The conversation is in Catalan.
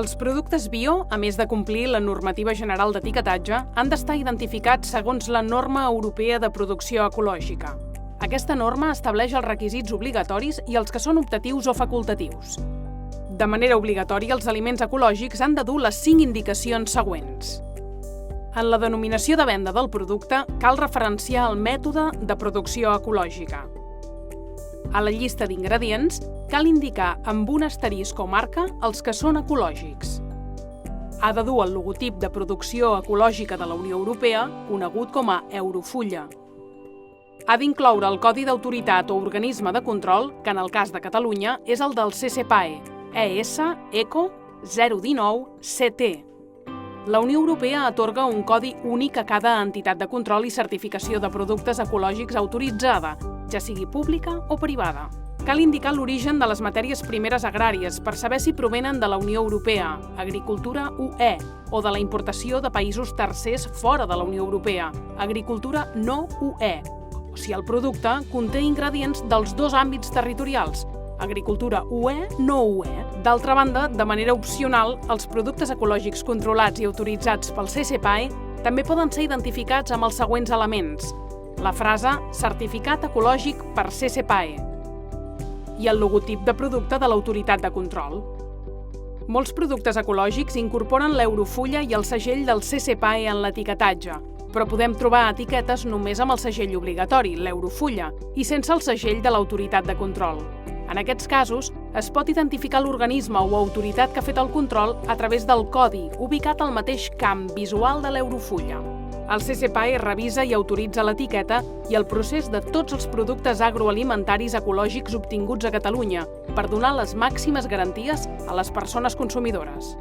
Els productes bio, a més de complir la normativa general d'etiquetatge, han d'estar identificats segons la norma europea de producció ecològica. Aquesta norma estableix els requisits obligatoris i els que són optatius o facultatius. De manera obligatòria, els aliments ecològics han de dur les 5 indicacions següents. En la denominació de venda del producte cal referenciar el mètode de producció ecològica. A la llista d'ingredients cal indicar amb un asterisc o marca els que són ecològics. Ha de dur el logotip de producció ecològica de la Unió Europea, conegut com a Eurofulla. Ha d'incloure el codi d'autoritat o organisme de control, que en el cas de Catalunya és el del CCPAE, ES ECO 019-CT. La Unió Europea atorga un codi únic a cada entitat de control i certificació de productes ecològics autoritzada, ja sigui pública o privada. Cal indicar l'origen de les matèries primeres agràries per saber si provenen de la Unió Europea, Agricultura UE, o de la importació de països tercers fora de la Unió Europea, Agricultura no UE, o si el producte conté ingredients dels 2 àmbits territorials, Agricultura UE no UE. D'altra banda, de manera opcional, els productes ecològics controlats i autoritzats pel CCPAE també poden ser identificats amb els següents elements: la frase Certificat ecològic per CCPAE i el logotip de producte de l'autoritat de control. Molts productes ecològics incorporen l'Eurofulla i el segell del CCPAE en l'etiquetatge, però podem trobar etiquetes només amb el segell obligatori, l'Eurofulla, i sense el segell de l'autoritat de control. En aquests casos, es pot identificar l'organisme o autoritat que ha fet el control a través del codi, ubicat al mateix camp visual de l'Eurofulla. El CCPAE revisa i autoritza l'etiqueta i el procés de tots els productes agroalimentaris ecològics obtinguts a Catalunya per donar les màximes garanties a les persones consumidores.